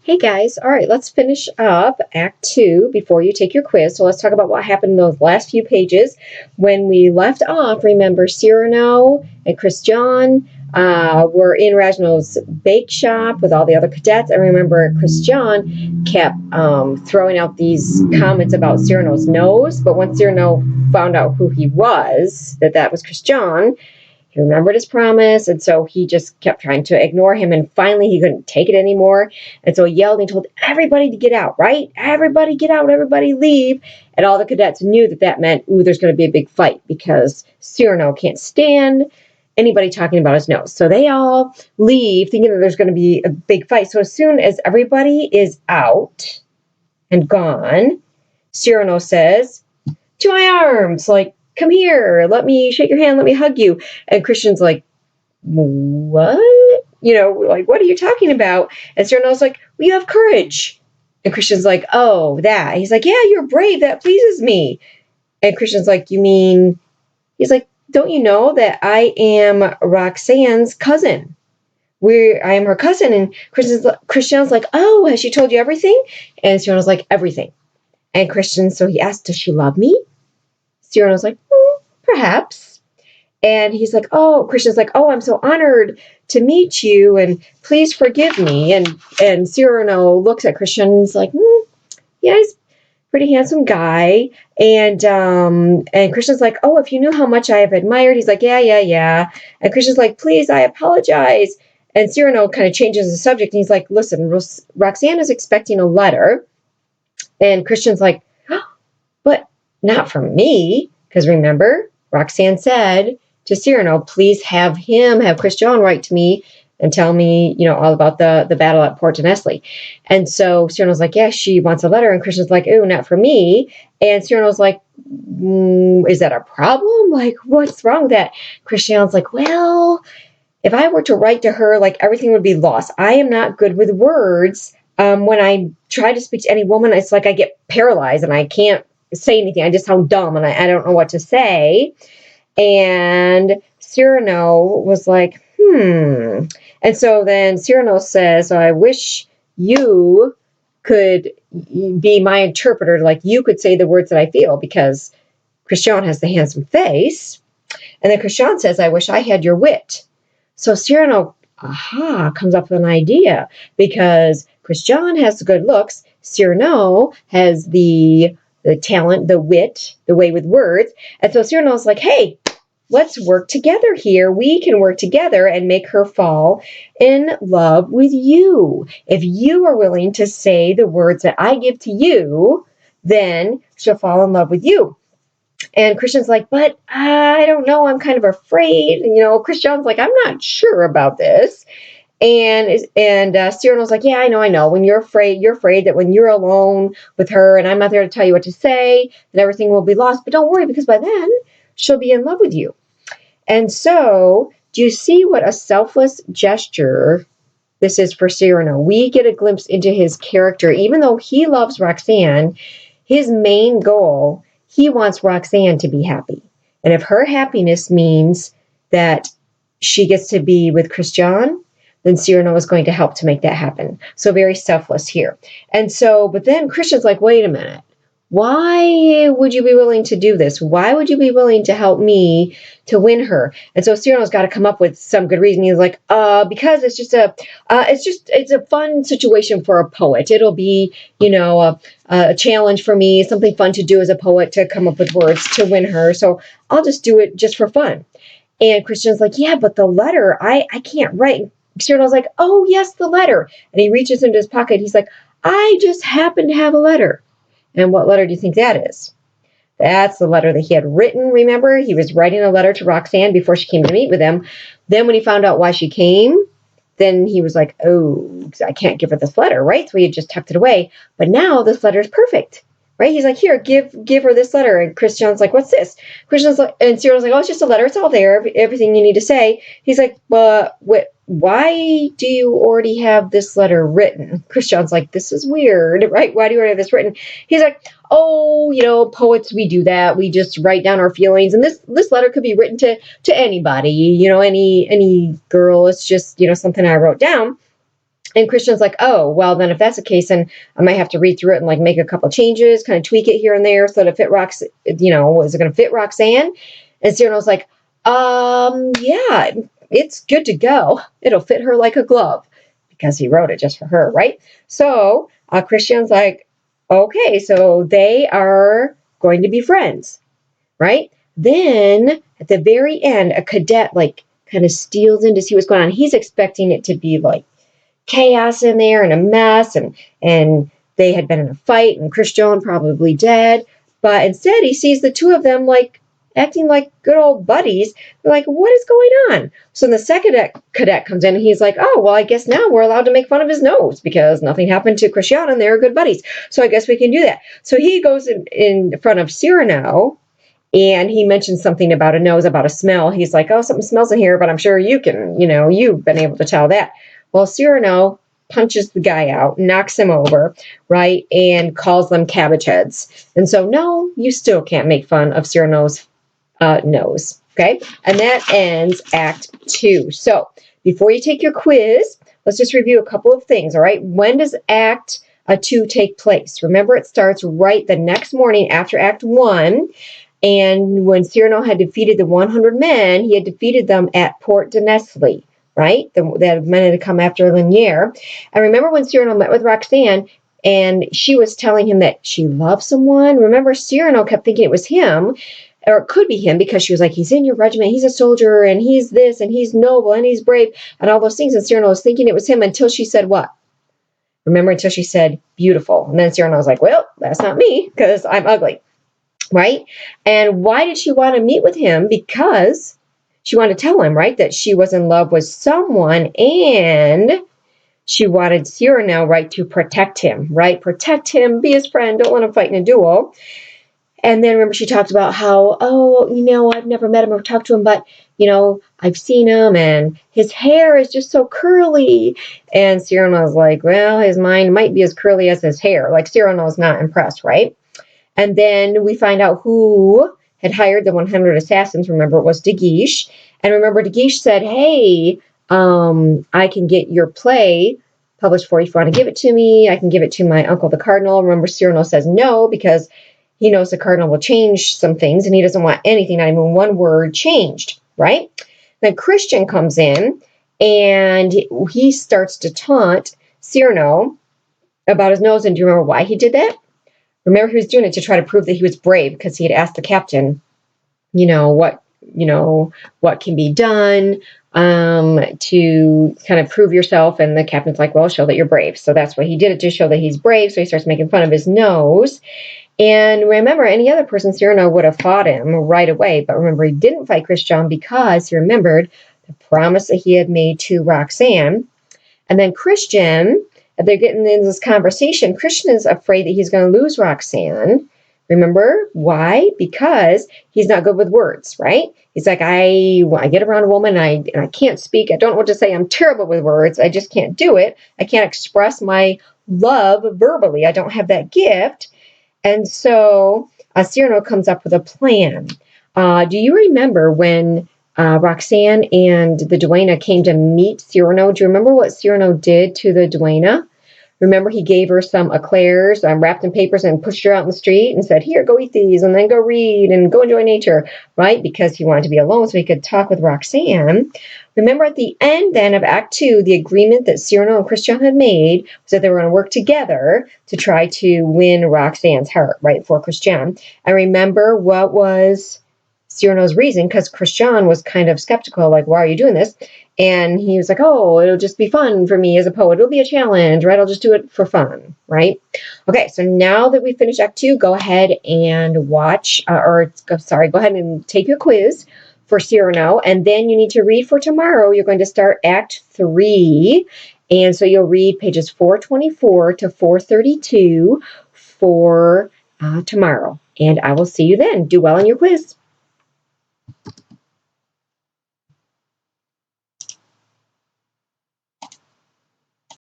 Hey guys, all right, let's finish up Act 2 before you take your quiz. So let's talk about what happened in those last few pages. When we left off, remember Cyrano and Christian were in Reginald's bake shop with all the other cadets. And remember, Christian kept throwing out these comments about Cyrano's nose. But once Cyrano found out who he was, that was Christian, he remembered his promise, and so he just kept trying to ignore him, and finally he couldn't take it anymore, and so he yelled and told everybody to get out, right? Everybody get out, everybody leave. And all the cadets knew that meant, ooh, there's going to be a big fight because Cyrano can't stand anybody talking about his nose. So they all leave thinking that there's going to be a big fight. So as soon as everybody is out and gone, Cyrano says, to my arms, like, come here, let me shake your hand, let me hug you. And Christian's like, what? Like, what are you talking about? And Cyrano's like, well, you have courage. And Christian's like, oh, that. He's like, yeah, you're brave, that pleases me. And Christian's like, you mean, he's like, don't you know that I am Roxanne's cousin? I am her cousin. And Christian's like, oh, has she told you everything? And Cyrano's like, everything. And so he asked, does she love me? Cyrano's like, perhaps. And he's like, oh, Christian's like, oh, I'm so honored to meet you, and please forgive me. And Cyrano looks at Christian and is like, yeah, he's a pretty handsome guy. And Christian's like, oh, if you knew how much I have admired. He's like, yeah. And Christian's like, please, I apologize. And Cyrano kind of changes the subject, and he's like, listen, Roxanne is expecting a letter. And Christian's like, but not from me, because remember, Roxanne said to Cyrano, please have Christian write to me and tell me, all about the battle at Port Nestle. And so Cyrano's like, yeah, she wants a letter. And Christian's like, oh, not for me. And Cyrano's like, is that a problem? Like, what's wrong with that? Christian's like, well, if I were to write to her, like, everything would be lost. I am not good with words. When I try to speak to any woman, it's like I get paralyzed and I can't say anything. I just sound dumb and I don't know what to say. And Cyrano was like, And so then Cyrano says, I wish you could be my interpreter. Like, you could say the words that I feel, because Christian has the handsome face. And then Christian says, I wish I had your wit. So Cyrano, comes up with an idea, because Christian has the good looks. Cyrano has the talent, the wit, the way with words. And so Cyrano's like, hey, let's work together here. We can work together and make her fall in love with you. If you are willing to say the words that I give to you, then she'll fall in love with you. And Christian's like, but I don't know. I'm kind of afraid. Christian's like, I'm not sure about this. And Cyrano's like, yeah, I know. When you're afraid that when you're alone with her and I'm not there to tell you what to say, that everything will be lost. But don't worry, because by then she'll be in love with you. And so, do you see what a selfless gesture this is for Cyrano? We get a glimpse into his character. Even though he loves Roxanne, his main goal, he wants Roxanne to be happy. And if her happiness means that she gets to be with Christian, then Cyrano is going to help to make that happen. So very selfless here. And so, but then Christian's like, wait a minute. Why would you be willing to do this? Why would you be willing to help me to win her? And so Cyrano's got to come up with some good reason. He's like, because it's a fun situation for a poet. It'll be, a challenge for me, something fun to do as a poet, to come up with words to win her. So I'll just do it just for fun. And Christian's like, yeah, but the letter, I can't write. Cyrano's like, oh, yes, the letter. And he reaches into his pocket. He's like, I just happen to have a letter. And what letter do you think that is? That's the letter that he had written. Remember, he was writing a letter to Roxanne before she came to meet with him. Then when he found out why she came, then he was like, oh, I can't give her this letter, right? So he had just tucked it away. But now this letter is perfect, right? He's like, here, give her this letter. And Christian's like, what's this? Christian's like, and Cyril's like, oh, it's just a letter. It's all there. Everything you need to say. He's like, but why do you already have this letter written? Christian's like, this is weird, right? Why do you already have this written? He's like, oh, poets, we do that. We just write down our feelings. And this letter could be written to anybody, any girl. It's just, something I wrote down. And Christian's like, oh, well, then if that's the case, then I might have to read through it and like make a couple changes, kind of tweak it here and there so that it fit is it going to fit Roxanne? And Cyrano's like, yeah, it's good to go. It'll fit her like a glove because he wrote it just for her, right? So Christian's like, okay, so they are going to be friends, right? Then at the very end, a cadet like kind of steals in to see what's going on. He's expecting it to be like chaos in there and a mess, and they had been in a fight and Christian probably dead, but instead he sees the two of them like acting like good old buddies. They're like, what is going on? So the second cadet comes in and he's like, oh, well, I guess now we're allowed to make fun of his nose because nothing happened to Christian and they're good buddies, so I guess we can do that. So he goes in front of Cyrano and he mentions something about a nose, about a smell. He's like, oh, something smells in here, but I'm sure you've been able to tell that. Well, Cyrano punches the guy out, knocks him over, right, and calls them cabbage heads. And so, no, you still can't make fun of Cyrano's nose, okay? And that ends Act 2. So, before you take your quiz, let's just review a couple of things, all right? When does Act 2 take place? Remember, it starts right the next morning after Act 1. And when Cyrano had defeated the 100 men, he had defeated them at Port de Nestle, right? That men had come after Linier. And remember when Cyrano met with Roxanne and she was telling him that she loved someone? Remember, Cyrano kept thinking it was him, or it could be him, because she was like, he's in your regiment, he's a soldier, and he's this, and he's noble, and he's brave, and all those things. And Cyrano was thinking it was him until she said what? Remember, until she said beautiful. And then Cyrano was like, well, that's not me because I'm ugly. Right? And why did she want to meet with him? Because she wanted to tell him, right, that she was in love with someone, and she wanted Cyrano, right, to protect him, right? Protect him, be his friend, don't let him fight in a duel. And then remember she talked about how, oh, I've never met him or talked to him, but, I've seen him and his hair is just so curly. And Cyrano was like, well, his mind might be as curly as his hair. Like, Cyrano's not impressed, right? And then we find out who had hired the 100 assassins. Remember, it was De Guiche. And remember, De Guiche said, hey, I can get your play published for you if you want to give it to me. I can give it to my uncle, the cardinal. Remember, Cyrano says no because he knows the cardinal will change some things, and he doesn't want anything, not even one word, changed, right? Then Christian comes in, and he starts to taunt Cyrano about his nose. And do you remember why he did that? Remember, he was doing it to try to prove that he was brave because he had asked the captain, what can be done to kind of prove yourself. And the captain's like, well, show that you're brave. So that's what he did, it to show that he's brave. So he starts making fun of his nose. And remember, any other person, Cyrano would have fought him right away. But remember, he didn't fight Christian because he remembered the promise that he had made to Roxanne. And then Christian, they're getting into this conversation. Christian is afraid that he's going to lose Roxanne. Remember why? Because he's not good with words, right? He's like, I get around a woman and I can't speak. I don't know what to say. I'm terrible with words. I just can't do it. I can't express my love verbally. I don't have that gift. And so Cyrano comes up with a plan. Do you remember when Roxanne and the duenna came to meet Cyrano? Do you remember what Cyrano did to the duenna? Remember, he gave her some eclairs wrapped in papers and pushed her out in the street and said, here, go eat these and then go read and go enjoy nature, right? Because he wanted to be alone so he could talk with Roxanne. Remember, at the end then of Act 2, the agreement that Cyrano and Christian had made was that they were going to work together to try to win Roxanne's heart, right, for Christian. And remember what was Cyrano's reason, because Christian was kind of skeptical, like, why are you doing this? And he was like, oh, it'll just be fun for me as a poet. It'll be a challenge, right? I'll just do it for fun, right? Okay, so now that we finished Act 2, go ahead and go ahead and take your quiz for Cyrano. And then you need to read for tomorrow. You're going to start Act 3. And so you'll read pages 424 to 432 for tomorrow. And I will see you then. Do well on your quiz.